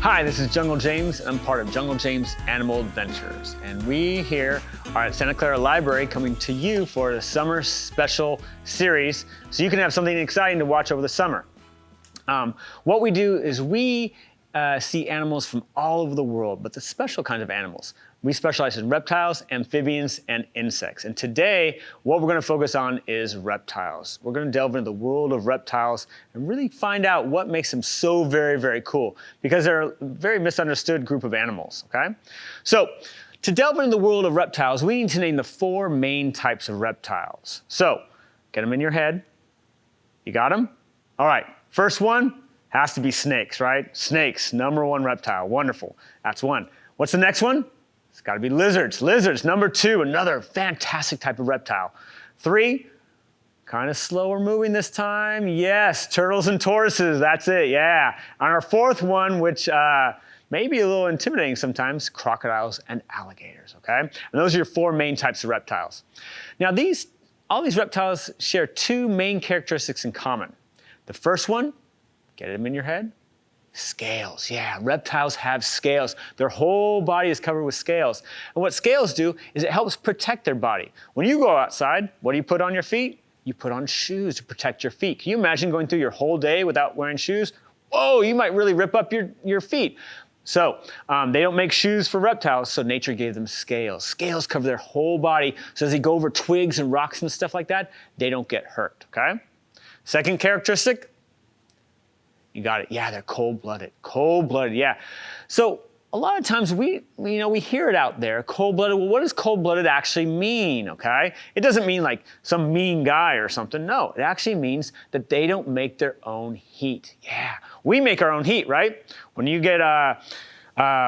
Hi, this is Jungle James, and I'm part of Jungle James Animal Adventures. And we here are at Santa Clara Library coming to you for the summer special series, so you can have something exciting to watch over the summer. What we do is we see animals from all over the world, but the special kinds of animals. We specialize in reptiles, amphibians, and insects. And today, what we're going to focus on is reptiles. We're going to delve into the world of reptiles and really find out what makes them so very, very cool, because they're a very misunderstood group of animals, okay? So, to delve into the world of reptiles, we need to name the 4 main types of reptiles. So, get them in your head. You got them? All right, first one has to be snakes, right? Snakes, #1 reptile, wonderful. That's one. What's the next one? It's gotta be lizards. Lizards, #2, another fantastic type of reptile. 3, kind of slower moving this time. Yes, turtles and tortoises, that's it, yeah. On our 4th one, which may be a little intimidating sometimes, crocodiles and alligators, okay? And those are your 4 main types of reptiles. Now all these reptiles share 2 main characteristics in common. The first one, get them in your head. Scales, yeah, reptiles have scales. Their whole body is covered with scales. And what scales do is it helps protect their body. When you go outside, what do you put on your feet? You put on shoes to protect your feet. Can you imagine going through your whole day without wearing shoes? Whoa, you might really rip up your feet. So they don't make shoes for reptiles, so nature gave them scales. Scales cover their whole body, so as they go over twigs and rocks and stuff like that, they don't get hurt, okay? Second characteristic, you got it. Yeah, they're cold-blooded. Cold-blooded, yeah. So a lot of times we hear it out there, cold-blooded. Well, what does cold-blooded actually mean, okay? It doesn't mean like some mean guy or something. No, it actually means that they don't make their own heat. Yeah, we make our own heat, right? When you get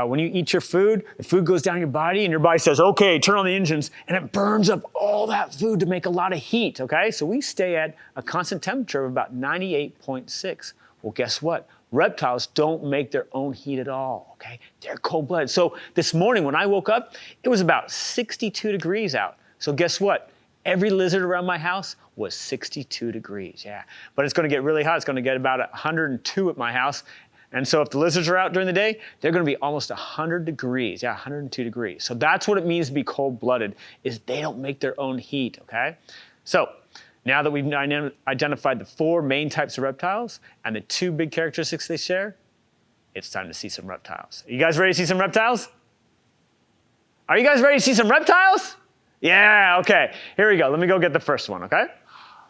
when you eat your food, the food goes down your body and your body says, okay, turn on the engines, and it burns up all that food to make a lot of heat, okay? So we stay at a constant temperature of about 98.6. Well, guess what? Reptiles don't make their own heat at all, okay? They're cold-blooded. So this morning when I woke up, it was about 62 degrees out. So guess what? Every lizard around my house was 62 degrees, yeah. But it's gonna get really hot. It's gonna get about 102 at my house. And so if the lizards are out during the day, they're gonna be almost 100 degrees, yeah, 102 degrees. So that's what it means to be cold-blooded, is they don't make their own heat, okay? So, now that we've identified the 4 main types of reptiles and the 2 big characteristics they share, it's time to see some reptiles. Are you guys ready to see some reptiles? Are you guys ready to see some reptiles? Yeah, okay. Here we go. Let me go get the first one, okay?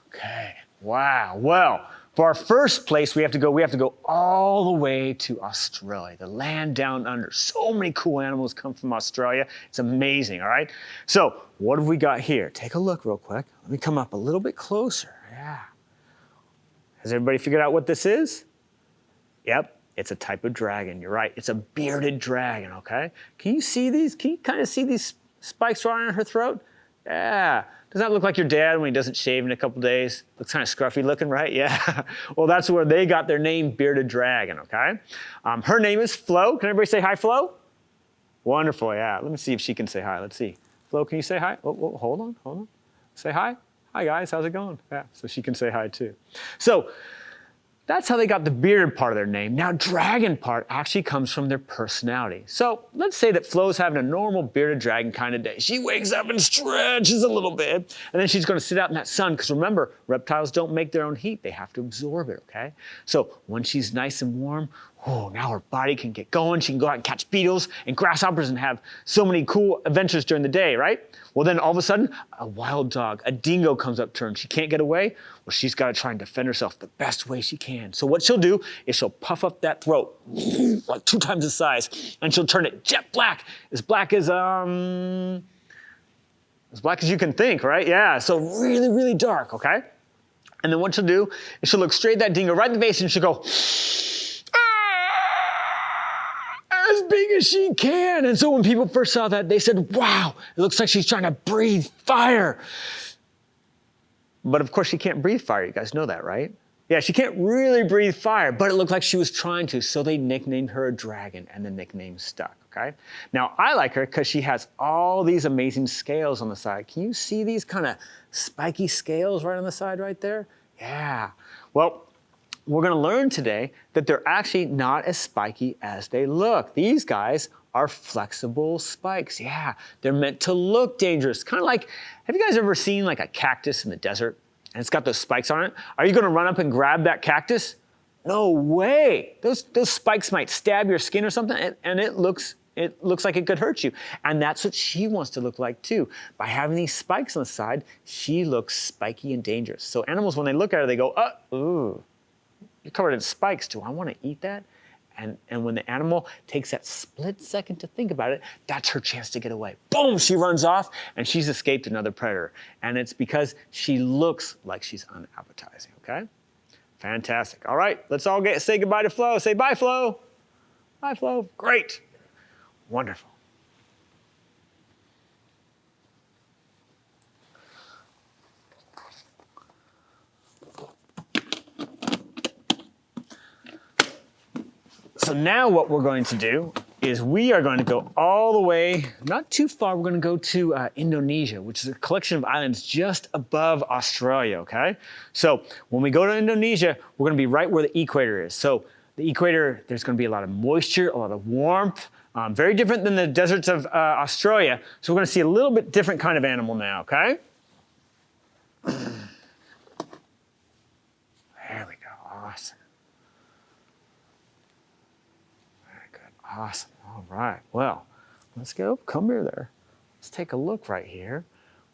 Okay, wow. Well, for our first place, we have to go all the way to Australia, the land down under. So many cool animals come from Australia. It's amazing, all right? So what have we got here? Take a look real quick. Let me come up a little bit closer. Yeah. Has everybody figured out what this is? Yep, it's a type of dragon. You're right. It's a bearded dragon, okay? Can you see these? Can you kind of see these spikes right on her throat? Yeah. Does that look like your dad when he doesn't shave in a couple days? Looks kind of scruffy looking, right? Yeah. Well, that's where they got their name, bearded dragon, okay? Her name is Flo. Can everybody say hi, Flo? Wonderful, yeah. Let me see if she can say hi. Let's see. Flo, can you say hi? Oh, hold on. Say hi. Hi, guys. How's it going? Yeah, so she can say hi, too. So that's how they got the bearded part of their name. Now, dragon part actually comes from their personality. So let's say that Flo's having a normal bearded dragon kind of day. She wakes up and stretches a little bit, and then she's going to sit out in that sun, because remember, reptiles don't make their own heat. They have to absorb it, okay? So when she's nice and warm, oh, now her body can get going. She can go out and catch beetles and grasshoppers and have so many cool adventures during the day, right? Well, then all of a sudden, a wild dog, a dingo comes up to her and she can't get away. Well, she's got to try and defend herself the best way she can. So what she'll do is she'll puff up that throat, like 2 times the size, and she'll turn it jet black as you can think, right? Yeah, so really, really dark, okay? And then what she'll do is she'll look straight at that dingo right in the face and she'll go, as big as she can. And so when people first saw that, they said, wow, it looks like she's trying to breathe fire. But of course she can't breathe fire. You guys know that, right? Yeah, she can't really breathe fire, but it looked like she was trying to. So they nicknamed her a dragon, and the nickname stuck, okay? Now I like her because she has all these amazing scales on the side. Can you see these kind of spiky scales right on the side right there? Yeah. Well, we're going to learn today that they're actually not as spiky as they look. These guys are flexible spikes. Yeah, they're meant to look dangerous. Kind of like, have you guys ever seen like a cactus in the desert and it's got those spikes on it? Are you going to run up and grab that cactus? No way. Those spikes might stab your skin or something, and it looks like it could hurt you. And that's what she wants to look like too. By having these spikes on the side, she looks spiky and dangerous. So animals, when they look at her, they go, ooh, you're covered in spikes. Do I want to eat that? And when the animal takes that split second to think about it, that's her chance to get away. Boom, she runs off and she's escaped another predator. And it's because she looks like she's unappetizing, okay? Fantastic. All right, let's all say goodbye to Flo. Say bye, Flo. Bye, Flo. Great. Wonderful. So now what we're going to do is we are going to go all the way, not too far, we're going to go to Indonesia, which is a collection of islands just above Australia, okay? So when we go to Indonesia, we're going to be right where the equator is. So the equator, there's going to be a lot of moisture, a lot of warmth, very different than the deserts of Australia. So we're going to see a little bit different kind of animal now, okay? There we go, awesome. Awesome. All right. Well, let's go. Come here there. Let's take a look right here.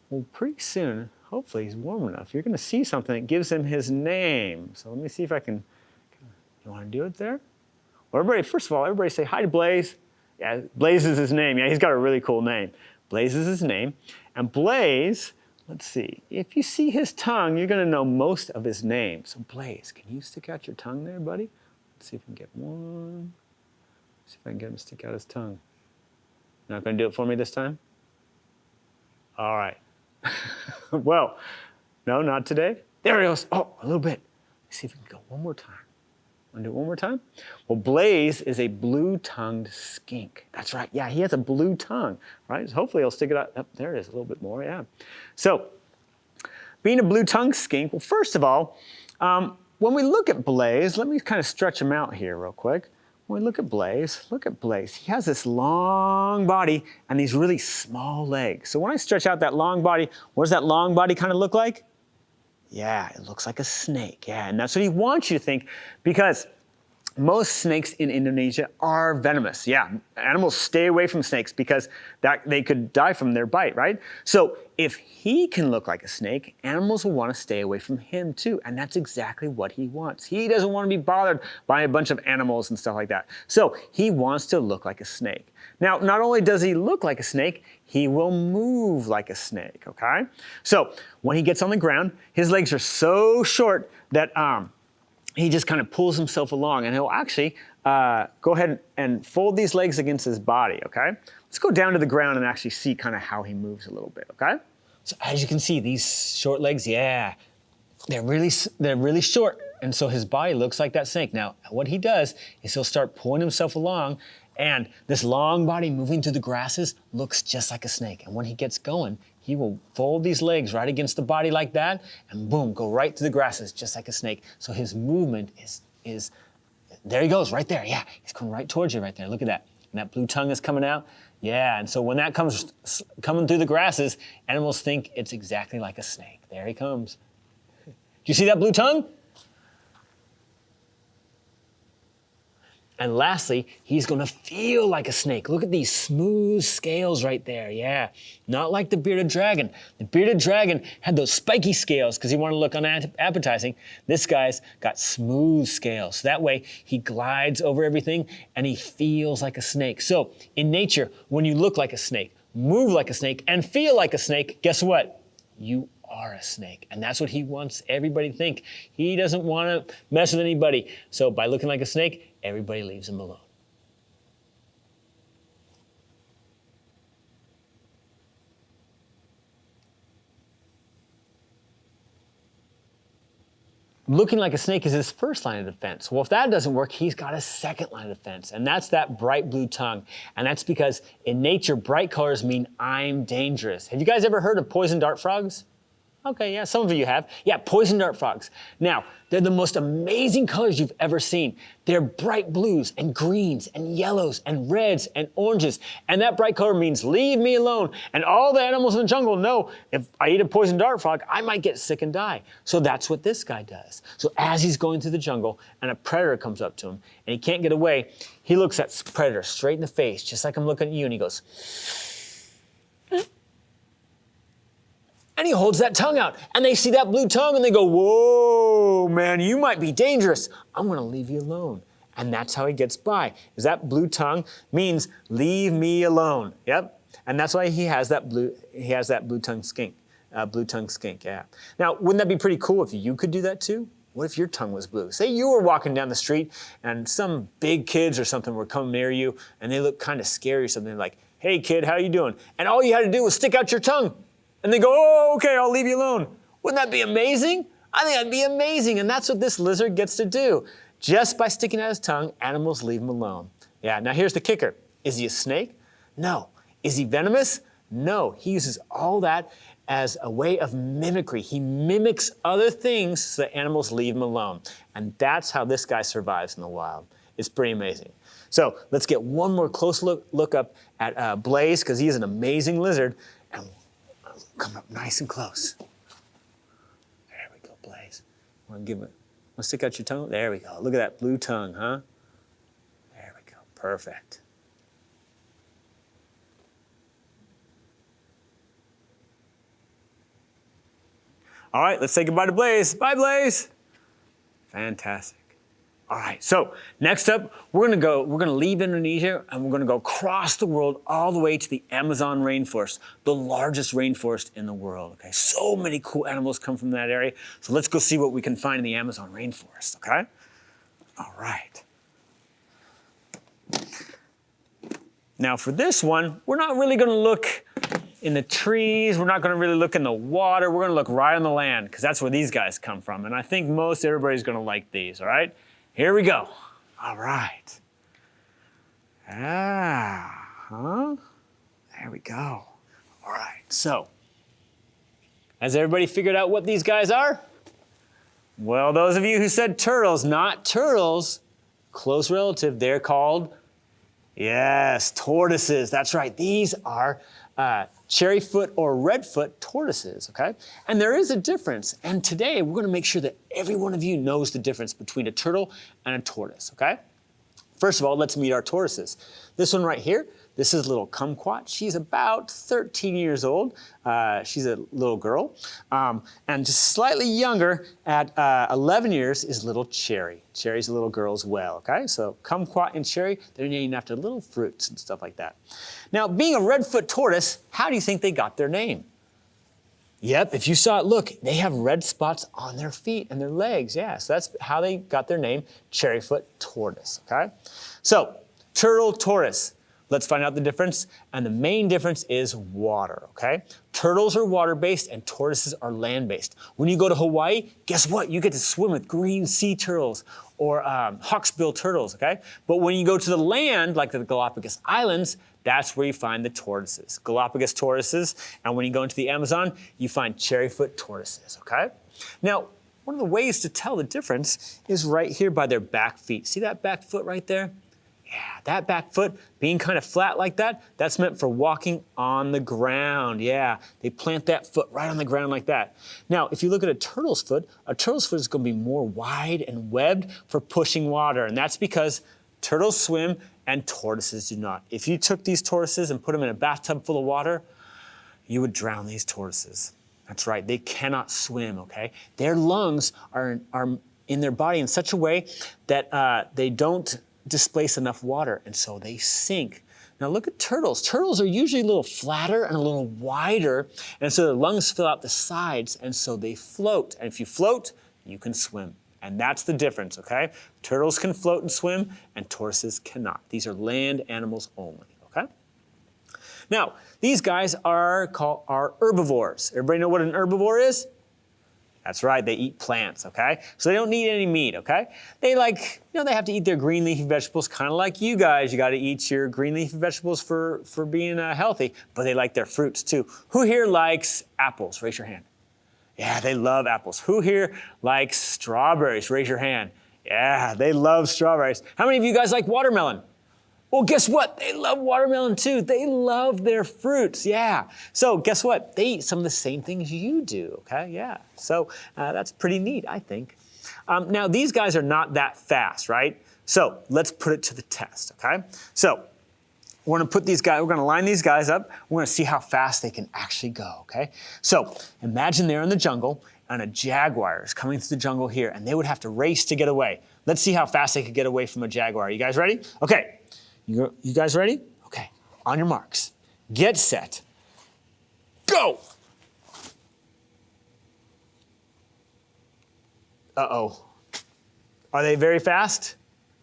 Well, pretty soon, hopefully he's warm enough. You're going to see something that gives him his name. So let me see if I can. You want to do it there? Well, everybody, first of all, everybody say hi to Blaze. Yeah, Blaze is his name. Yeah, he's got a really cool name. Blaze is his name. And Blaze, let's see. If you see his tongue, you're going to know most of his name. So Blaze, can you stick out your tongue there, buddy? Let's see if we can get one. See if I can get him to stick out his tongue. Not going to do it for me this time? All right. Well, no, not today. There he goes. Oh, a little bit. Let's see if we can go one more time. Want to do it one more time? Well, Blaze is a blue-tongued skink. That's right. Yeah, he has a blue tongue, right? So hopefully he'll stick it out. Oh, there it is, a little bit more, yeah. So, being a blue-tongued skink, well, first of all, when we look at Blaze, let me kind of stretch him out here real quick. When we look at Blaze. He has this long body and these really small legs. So when I stretch out that long body, what does that long body kind of look like? Yeah, it looks like a snake. Yeah, and that's what he wants you to think, because most snakes in Indonesia are venomous. Yeah, animals stay away from snakes because they could die from their bite, right? So if he can look like a snake, animals will want to stay away from him too. And that's exactly what he wants. He doesn't want to be bothered by a bunch of animals and stuff like that. So he wants to look like a snake. Now, not only does he look like a snake, he will move like a snake, okay? So when he gets on the ground, his legs are so short that he just kind of pulls himself along, and he'll actually go ahead and fold these legs against his body, okay? Let's go down to the ground and actually see kind of how he moves a little bit, okay? So as you can see, these short legs, yeah, they're really short, and so his body looks like that snake. Now, what he does is he'll start pulling himself along, and this long body moving through the grasses looks just like a snake. And when he gets going, he will fold these legs right against the body like that, and boom, go right through the grasses just like a snake. So his movement is there he goes, right there. Yeah, he's coming right towards you right there. Look at that. And that blue tongue is coming out. Yeah, and so when that comes coming through the grasses, animals think it's exactly like a snake. There he comes. Do you see that blue tongue? And lastly, he's going to feel like a snake. Look at these smooth scales right there. Yeah, not like the bearded dragon. The bearded dragon had those spiky scales because he wanted to look unappetizing. This guy's got smooth scales. That way, he glides over everything and he feels like a snake. So in nature, when you look like a snake, move like a snake, and feel like a snake, guess what? You are a snake. And that's what he wants everybody to think. He doesn't want to mess with anybody. So by looking like a snake, everybody leaves him alone. Looking like a snake is his first line of defense. Well, if that doesn't work, he's got a second line of defense, and that's that bright blue tongue. And that's because in nature, bright colors mean I'm dangerous. Have you guys ever heard of poison dart frogs? Okay, yeah, some of you have. Yeah, poison dart frogs. Now, they're the most amazing colors you've ever seen. They're bright blues and greens and yellows and reds and oranges. And that bright color means leave me alone. And all the animals in the jungle know if I eat a poison dart frog, I might get sick and die. So that's what this guy does. So as he's going through the jungle and a predator comes up to him and he can't get away, he looks that predator straight in the face, just like I'm looking at you, and he goes, and he holds that tongue out, and they see that blue tongue, and they go, whoa, man, you might be dangerous. I'm gonna leave you alone. And that's how he gets by, is that blue tongue means leave me alone. Yep, and that's why he has that blue tongue skink, yeah. Now, wouldn't that be pretty cool if you could do that too? What if your tongue was blue? Say you were walking down the street, and some big kids or something were coming near you, and they look kind of scary or something, like, hey kid, how you doing? And all you had to do was stick out your tongue. And they go, oh, okay, I'll leave you alone. Wouldn't that be amazing? I think that'd be amazing. And that's what this lizard gets to do. Just by sticking out his tongue, animals leave him alone. Yeah, now here's the kicker. Is he a snake? No. Is he venomous? No. He uses all that as a way of mimicry. He mimics other things so that animals leave him alone. And that's how this guy survives in the wild. It's pretty amazing. So let's get one more close look up at Blaze, because he is an amazing lizard. And come up nice and close. There we go, Blaze. Want to stick out your tongue? There we go. Look at that blue tongue, huh? There we go. Perfect. All right, let's say goodbye to Blaze. Bye, Blaze. Fantastic. All right, so next up, we're gonna leave Indonesia and we're gonna go across the world all the way to the Amazon rainforest, the largest rainforest in the world, okay? So many cool animals come from that area. So let's go see what we can find in the Amazon rainforest, okay? All right. Now for this one, we're not really gonna look in the trees, we're not gonna really look in the water, we're gonna look right on the land, because that's where these guys come from. And I think most everybody's gonna like these, all right? Here we go. All right. There we go. All right, so, has everybody figured out what these guys are? Well, those of you who said turtles, not turtles, close relative, they're called, yes, tortoises. That's right, these are cherryfoot or redfoot tortoises, okay? And there is a difference, and today we're gonna make sure that every one of you knows the difference between a turtle and a tortoise, okay? First of all, let's meet our tortoises. This one right here, this is little kumquat. She's about 13 years old. She's a little girl. And just slightly younger, at 11 years, is little Cherry. Cherry's a little girl as well, okay? So kumquat and Cherry, they're named after little fruits and stuff like that. Now, being a redfoot tortoise, how do you think they got their name? Yep, if you saw it, look, they have red spots on their feet and their legs. Yeah, so that's how they got their name, cherryfoot tortoise, okay? So, turtle, tortoise. Let's find out the difference, and the main difference is water, okay? Turtles are water-based and tortoises are land-based. When you go to Hawaii, guess what? You get to swim with green sea turtles or hawksbill turtles, okay? But when you go to the land, like the Galapagos Islands, that's where you find the tortoises, Galapagos tortoises, and when you go into the Amazon, you find cherryfoot tortoises, okay? Now, one of the ways to tell the difference is right here by their back feet. See that back foot right there? Yeah, that back foot being kind of flat like that, that's meant for walking on the ground. Yeah, they plant that foot right on the ground like that. Now, if you look at a turtle's foot is going to be more wide and webbed for pushing water, and that's because turtles swim and tortoises do not. If you took these tortoises and put them in a bathtub full of water, you would drown these tortoises. That's right, they cannot swim, okay? Their lungs are in their body in such a way that they don't displace enough water, and so they sink. Now look at turtles. Turtles are usually a little flatter and a little wider, and so their lungs fill out the sides, and so they float. And if you float, you can swim. And that's the difference, okay? Turtles can float and swim, and tortoises cannot. These are land animals only, okay? Now, these guys are herbivores. Everybody know what an herbivore is? That's right, they eat plants, okay? So they don't need any meat, okay? They they have to eat their green leafy vegetables, kind of like you guys. You gotta eat your green leafy vegetables for being healthy, but they like their fruits too. Who here likes apples? Raise your hand. Yeah, they love apples. Who here likes strawberries? Raise your hand. Yeah, they love strawberries. How many of you guys like watermelon? Well, guess what? They love watermelon too. They love their fruits, yeah. So guess what? They eat some of the same things you do, okay? Yeah, so that's pretty neat, I think. Now, these guys are not that fast, right? So let's put it to the test, okay? So we're gonna line these guys up. We're gonna see how fast they can actually go, okay? So imagine they're in the jungle and a jaguar is coming through the jungle here and they would have to race to get away. Let's see how fast they could get away from a jaguar. You guys ready? Okay. You guys ready? Okay, on your marks, get set, go! Uh-oh. Are they very fast?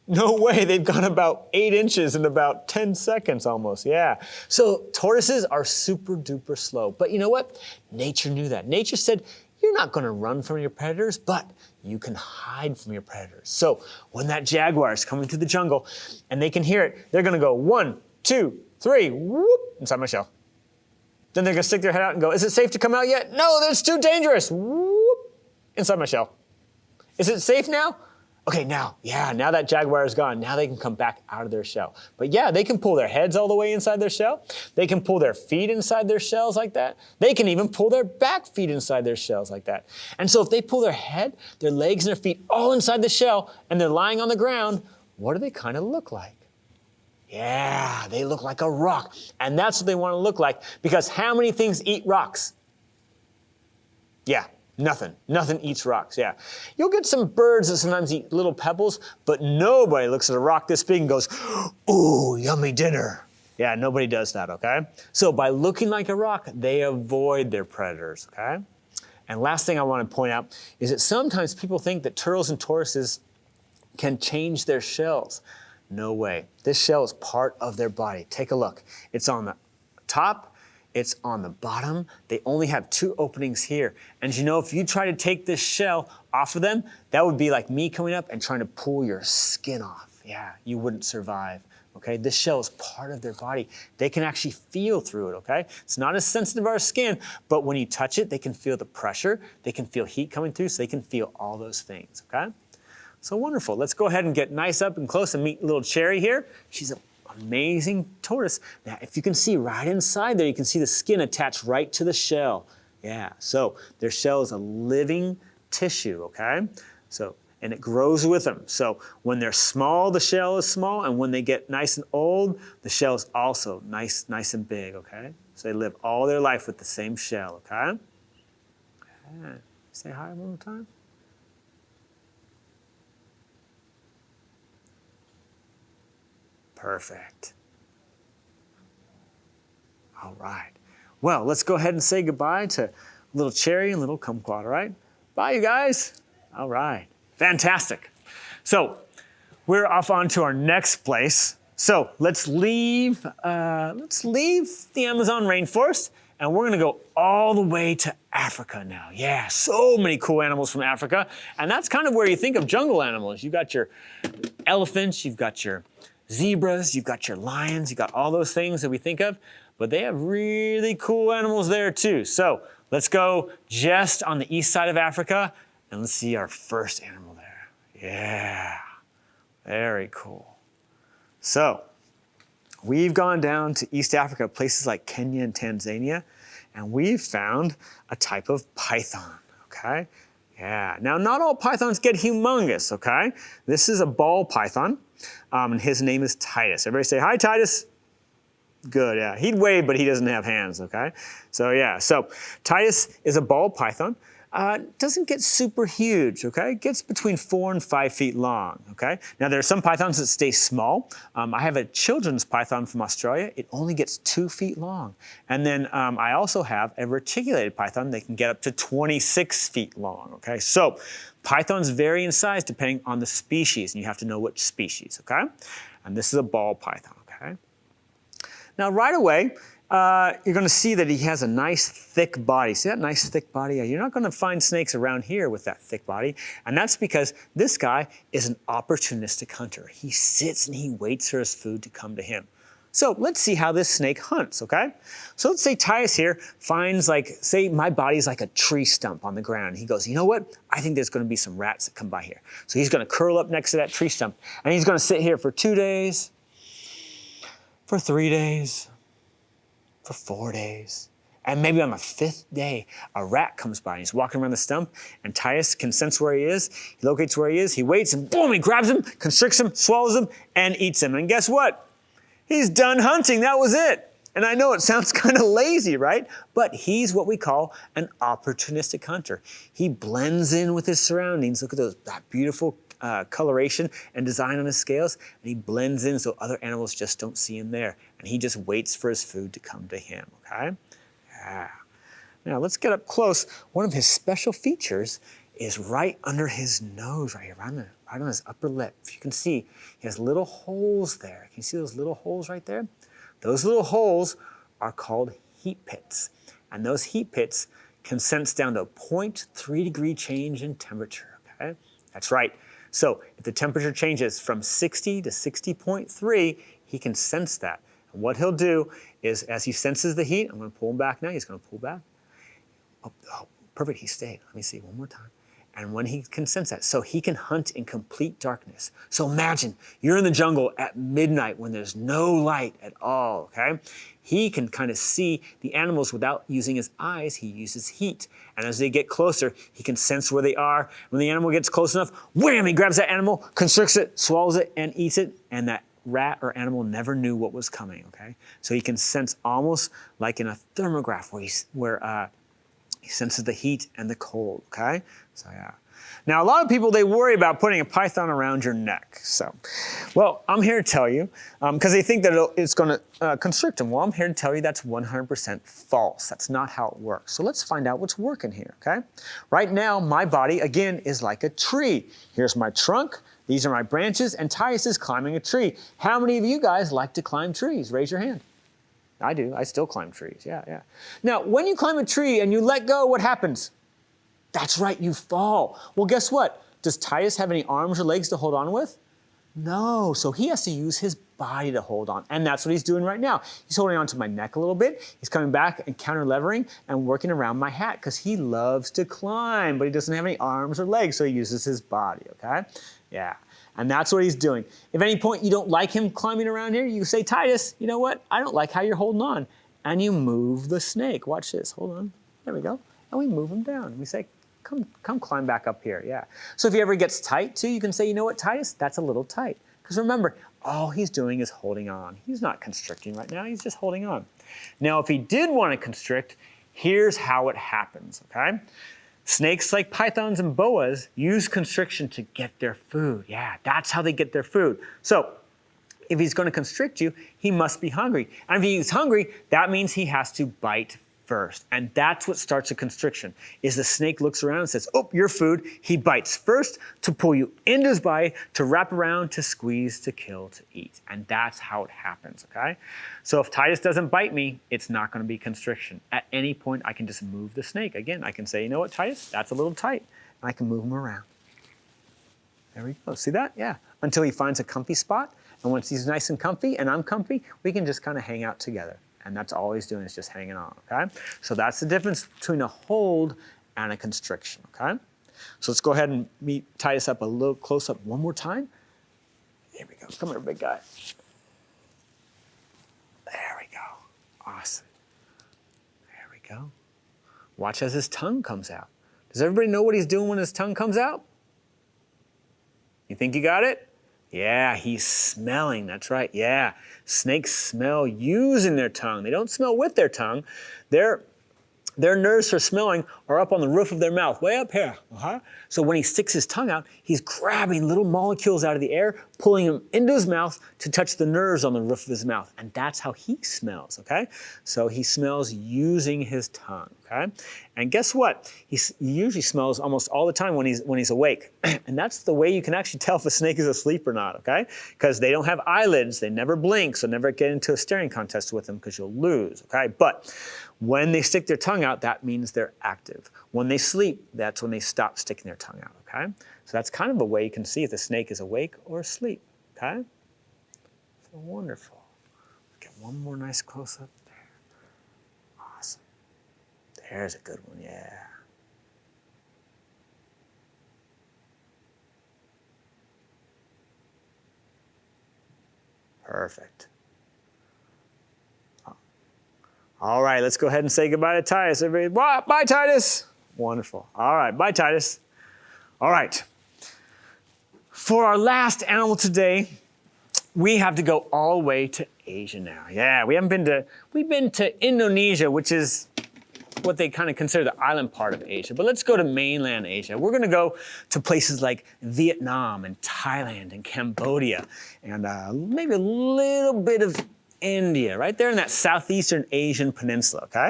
No way, they've gone about 8 inches in about 10 seconds almost, yeah. So tortoises are super duper slow, but you know what? Nature knew that. Nature said, you're not gonna run from your predators, but you can hide from your predators. So when that jaguar is coming through the jungle and they can hear it, they're gonna go 1, 2, 3, whoop, inside my shell. Then they're gonna stick their head out and go, is it safe to come out yet? No, that's too dangerous. Whoop, inside my shell. Is it safe now? Okay, now that jaguar is gone, now they can come back out of their shell. But yeah, they can pull their heads all the way inside their shell. They can pull their feet inside their shells like that. They can even pull their back feet inside their shells like that. And so if they pull their head, their legs, and their feet all inside the shell, and they're lying on the ground, what do they kind of look like? Yeah, they look like a rock. And that's what they want to look like, because how many things eat rocks? Yeah. Nothing eats rocks, yeah. You'll get some birds that sometimes eat little pebbles, but nobody looks at a rock this big and goes, ooh, yummy dinner. Yeah, nobody does that, okay? So by looking like a rock, they avoid their predators, okay? And last thing I want to point out is that sometimes people think that turtles and tortoises can change their shells. No way. This shell is part of their body. Take a look. It's on the top. It's on the bottom. They only have 2 openings here. And you know, if you try to take this shell off of them, that would be like me coming up and trying to pull your skin off. Yeah, you wouldn't survive, okay? This shell is part of their body. They can actually feel through it, okay? It's not as sensitive as our skin, but when you touch it, they can feel the pressure, they can feel heat coming through, so they can feel all those things, okay? So wonderful. Let's go ahead and get nice up and close and meet little Cherry here. She's an amazing tortoise. Now, if you can see right inside there, you can see the skin attached right to the shell. Yeah, so their shell is a living tissue, okay? So, and it grows with them. So when they're small, the shell is small, and when they get nice and old, the shell is also nice and big, okay? So they live all their life with the same shell, okay? Okay. Say hi one more time. Perfect. All right. Well, let's go ahead and say goodbye to little Cherry and little Kumquat, all right? Bye, you guys. All right. Fantastic. So we're off on to our next place. So let's leave the Amazon rainforest, and we're gonna go all the way to Africa now. Yeah, so many cool animals from Africa. And that's kind of where you think of jungle animals. You've got your elephants, you've got your zebras, you've got your lions, you've got all those things that we think of, but they have really cool animals there too. So let's go just on the east side of Africa and let's see our first animal there. Yeah, very cool. So we've gone down to East Africa, places like Kenya and Tanzania, and we've found a type of python, okay? Yeah, now not all pythons get humongous, okay? This is a ball python, and his name is Titus. Everybody say, hi, Titus. Good, yeah. He'd wave, but he doesn't have hands, okay? So yeah, so Titus is a ball python. Doesn't get super huge, okay? Gets between 4 and 5 feet long, okay? Now there are some pythons that stay small. I have a children's python from Australia. It only gets 2 feet long. And then I also have a reticulated python. They can get up to 26 feet long, okay? So pythons vary in size depending on the species, and you have to know which species, okay? And this is a ball python, okay? Now right away, you're going to see that he has a nice thick body. See that nice thick body? You're not going to find snakes around here with that thick body. And that's because this guy is an opportunistic hunter. He sits and he waits for his food to come to him. So let's see how this snake hunts, okay? So let's say Tyus here finds say my body's like a tree stump on the ground. He goes, you know what? I think there's gonna be some rats that come by here. So he's gonna curl up next to that tree stump and he's gonna sit here for 2 days, for 3 days, for 4 days. And maybe on the 5th day, a rat comes by and he's walking around the stump and Tyus can sense where he is. He locates where he is, he waits and boom, he grabs him, constricts him, swallows him, and eats him. And guess what? He's done hunting, that was it. And I know it sounds kind of lazy, right? But he's what we call an opportunistic hunter. He blends in with his surroundings. Look at that beautiful coloration and design on his scales. And he blends in so other animals just don't see him there. And he just waits for his food to come to him, okay? Yeah. Now let's get up close. One of his special features is right under his nose, right here, right on his upper lip. If you can see, he has little holes there. Can you see those little holes right there? Those little holes are called heat pits. And those heat pits can sense down to a 0.3 degree change in temperature, okay? That's right. So if the temperature changes from 60 to 60.3, he can sense that. And what he'll do is, as he senses the heat, I'm gonna pull him back now, he's gonna pull back. Oh, perfect, he stayed. Let me see, one more time. And when he can sense that, so he can hunt in complete darkness. So imagine you're in the jungle at midnight when there's no light at all, okay? He can kind of see the animals without using his eyes, he uses heat. And as they get closer, he can sense where they are. When the animal gets close enough, wham, he grabs that animal, constricts it, swallows it, and eats it, and that rat or animal never knew what was coming, okay? So he can sense almost like in a thermograph where he senses the heat and the cold, okay? So yeah. Now a lot of people, they worry about putting a python around your neck. So, well, I'm here to tell you, because they think that it's gonna constrict them. Well, I'm here to tell you that's 100% false. That's not how it works. So let's find out what's working here, okay? Right now, my body, again, is like a tree. Here's my trunk, these are my branches, and Tyus is climbing a tree. How many of you guys like to climb trees? Raise your hand. I do, I still climb trees, yeah. Now, when you climb a tree and you let go, what happens? That's right, you fall. Well, guess what? Does Tyus have any arms or legs to hold on with? No, so he has to use his body to hold on. And that's what he's doing right now. He's holding on to my neck a little bit. He's coming back and counter levering and working around my hat because he loves to climb, but he doesn't have any arms or legs, so he uses his body, okay? Yeah. And that's what he's doing. If at any point you don't like him climbing around here, you say, Tyus, you know what? I don't like how you're holding on. And you move the snake. Watch this. Hold on. There we go. And we move him down. We say, come climb back up here. Yeah. So if he ever gets tight too, you can say, you know what, Tyus? That's a little tight. Because remember, all he's doing is holding on. He's not constricting right now. He's just holding on. Now, if he did want to constrict, here's how it happens, okay? Snakes like pythons and boas use constriction to get their food. Yeah, that's how they get their food. So if he's going to constrict you, he must be hungry. And if he's hungry, that means he has to bite first. And that's what starts a constriction, is the snake looks around and says, oh, your food. He bites first to pull you into his body, to wrap around, to squeeze, to kill, to eat. And that's how it happens, okay? So if Tyus doesn't bite me, it's not going to be constriction. At any point, I can just move the snake. Again, I can say, you know what, Tyus? That's a little tight. And I can move him around. There we go. See that? Yeah. Until he finds a comfy spot. And once he's nice and comfy and I'm comfy, we can just kind of hang out together. And that's all he's doing is just hanging on, okay? So that's the difference between a hold and a constriction, okay? So let's go ahead and tie this up a little close up one more time. Here we go. Come here, big guy. There we go. Awesome. There we go. Watch as his tongue comes out. Does everybody know what he's doing when his tongue comes out? You think you got it? Yeah, he's smelling, that's right, yeah. Snakes smell using their tongue. They don't smell with their tongue. Their nerves for smelling are up on the roof of their mouth, way up here. So when he sticks his tongue out, he's grabbing little molecules out of the air, pulling them into his mouth to touch the nerves on the roof of his mouth. And that's how he smells, okay? So he smells using his tongue, okay? And guess what? He usually smells almost all the time when he's awake. And that's the way you can actually tell if a snake is asleep or not, okay? Because they don't have eyelids, they never blink, so never get into a staring contest with them because you'll lose, okay? But when they stick their tongue out, that means they're active. When they sleep, that's when they stop sticking their tongue out, okay? So that's kind of a way you can see if the snake is awake or asleep, okay? So wonderful. Okay, One more nice close-up there. Awesome. There's a good one, yeah. Perfect. All right, let's go ahead and say goodbye to Titus. Everybody, bye, Titus. Wonderful. All right, bye, Titus. All right. For our last animal today, we have to go all the way to Asia now. Yeah, we've been to Indonesia, which is what they kind of consider the island part of Asia. But let's go to mainland Asia. We're going to go to places like Vietnam and Thailand and Cambodia and maybe a little bit of India, right there in that southeastern Asian peninsula, okay?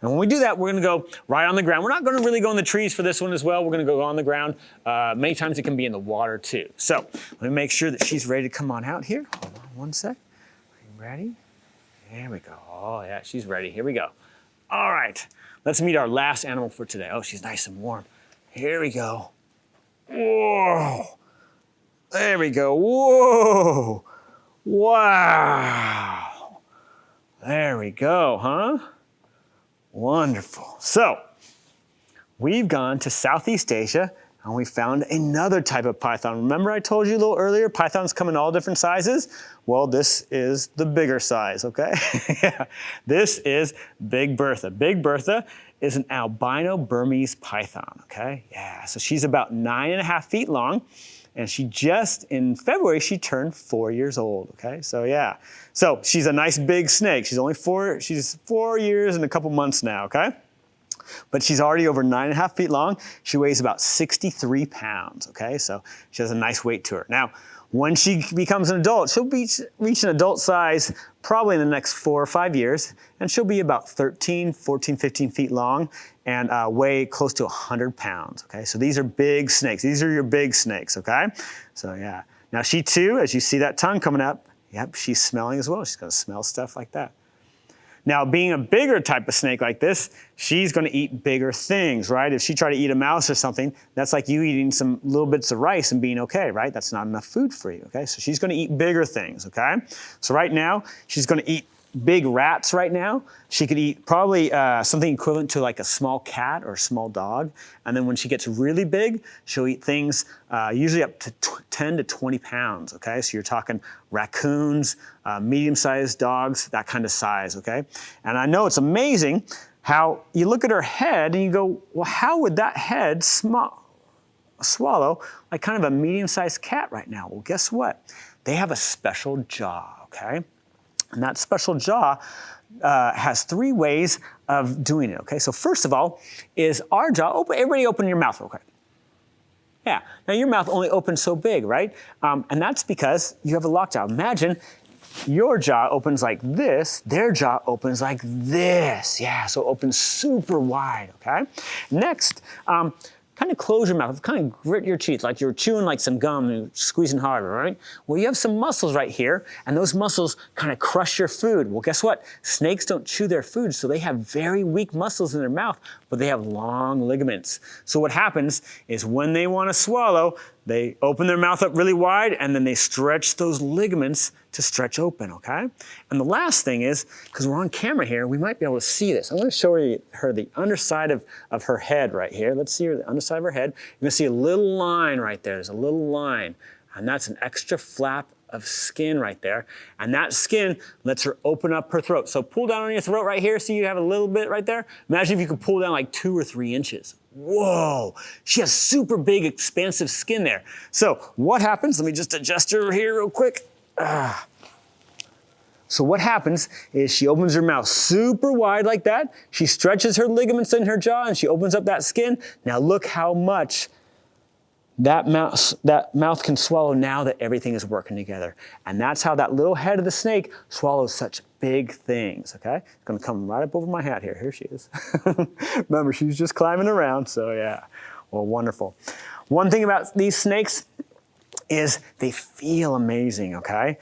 And when we do that, we're going to go right on the ground. We're not going to really go in the trees for this one as well. We're going to go on the ground. Many times it can be in the water too. So let me make sure that she's ready to come on out here. Hold on one sec. Are you ready? There we go. Oh yeah, she's ready. Here we go. All right. Let's meet our last animal for today. Oh, she's nice and warm. Here we go. Whoa. There we go. Whoa. Wow. There we go, huh? Wonderful. So, we've gone to Southeast Asia and we found another type of python. Remember I told you a little earlier, pythons come in all different sizes? Well, this is the bigger size, okay? Yeah. This is Big Bertha. Big Bertha is an albino Burmese python, okay? Yeah, so she's about 9.5 feet long. And in February, she turned 4 years old, okay? So yeah, so she's a nice big snake. She's 4 years and a couple months now, okay? But she's already over 9.5 feet long. She weighs about 63 pounds, okay? So she has a nice weight to her. Now, when she becomes an adult, she'll reach an adult size probably in the next 4 or 5 years, and she'll be about 13, 14, 15 feet long and weigh close to 100 pounds, okay? So these are big snakes. These are your big snakes, okay? So yeah. Now she too, as you see that tongue coming up, yep, she's smelling as well. She's gonna smell stuff like that. Now, being a bigger type of snake like this, she's going to eat bigger things, right? If she tried to eat a mouse or something, that's like you eating some little bits of rice and being okay, right? That's not enough food for you, okay? So she's going to eat bigger things, okay? So right now, she's going to eat big rats right now. She could eat probably something equivalent to like a small cat or a small dog. And then when she gets really big, she'll eat things usually up to 10 to 20 pounds, okay? So you're talking raccoons, medium-sized dogs, that kind of size, okay? And I know it's amazing how you look at her head and you go, well, how would that head swallow like kind of a medium-sized cat right now? Well, guess what? They have a special jaw, okay? And that special jaw has 3 ways of doing it, okay? So first of all is our jaw. Everybody open your mouth real quick. Yeah, now your mouth only opens so big, right? And that's because you have a locked jaw. Imagine your jaw opens like this, their jaw opens like this. Yeah, so it opens super wide, okay? Next, kind of close your mouth, kind of grit your teeth like you're chewing like some gum and squeezing harder, right? Well, you have some muscles right here, and those muscles kind of crush your food. Well, guess what? Snakes don't chew their food, so they have very weak muscles in their mouth, but they have long ligaments. So what happens is when they want to swallow, they open their mouth up really wide, and then they stretch those ligaments to stretch open, okay? And the last thing is, because we're on camera here, we might be able to see this. I'm going to show her the underside of her head right here. Let's see her, the underside of her head. You're going to see a little line right there. There's a little line, and that's an extra flap of skin right there. And that skin lets her open up her throat. So pull down on your throat right here. See, you have a little bit right there. Imagine if you could pull down like 2 or 3 inches. Whoa, she has super big, expansive skin there. So what happens? Let me just adjust her here real quick. So what happens is she opens her mouth super wide like that. She stretches her ligaments in her jaw and she opens up that skin. Now look how much that mouth can swallow now that everything is working together. And that's how that little head of the snake swallows such big things, okay? It's gonna come right up over my hat here. Here she is. Remember, she's just climbing around, so yeah. Well, wonderful. One thing about these snakes is they feel amazing, okay?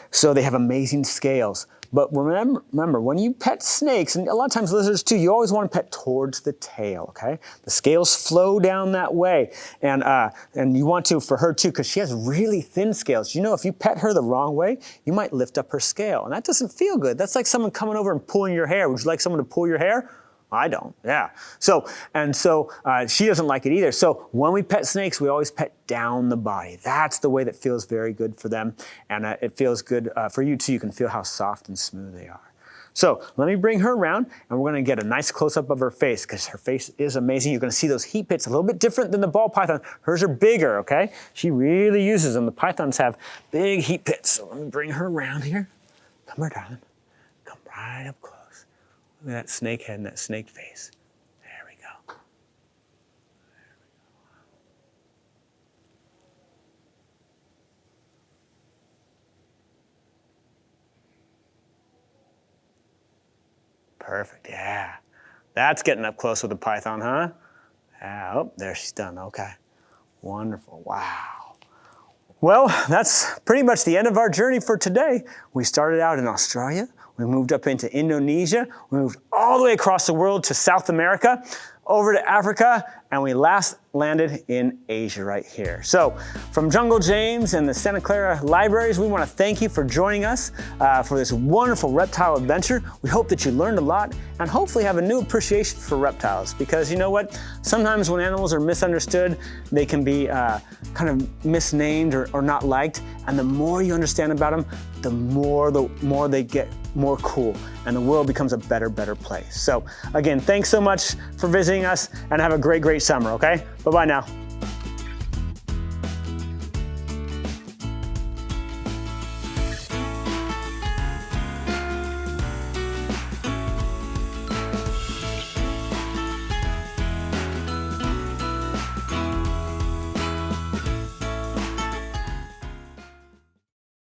So they have amazing scales. But remember, when you pet snakes, and a lot of times lizards too, you always want to pet towards the tail, okay? The scales flow down that way. And you want to for her too, because she has really thin scales. You know, if you pet her the wrong way, you might lift up her scale. And that doesn't feel good. That's like someone coming over and pulling your hair. Would you like someone to pull your hair? I don't, yeah. So she doesn't like it either. So when we pet snakes, we always pet down the body. That's the way that feels very good for them. And it feels good for you too. You can feel how soft and smooth they are. So let me bring her around and we're gonna get a nice close-up of her face because her face is amazing. You're gonna see those heat pits a little bit different than the ball python. Hers are bigger, okay? She really uses them. The pythons have big heat pits. So let me bring her around here. Come here, darling. Come right up close. Look at that snake head and that snake face. There we go. Perfect, yeah. That's getting up close with a python, huh? Oh, there she's done, okay. Wonderful, wow. Well, that's pretty much the end of our journey for today. We started out in Australia. We moved up into Indonesia. We moved all the way across the world to South America, over to Africa, and we last landed in Asia right here. So from Jungle James and the Santa Clara Libraries, we want to thank you for joining us for this wonderful reptile adventure. We hope that you learned a lot and hopefully have a new appreciation for reptiles, because you know what? Sometimes when animals are misunderstood, they can be kind of misnamed or not liked. And the more you understand about them, the more they get more cool and the world becomes a better place. So again, thanks so much for visiting us and have a great summer, okay? Bye-bye now.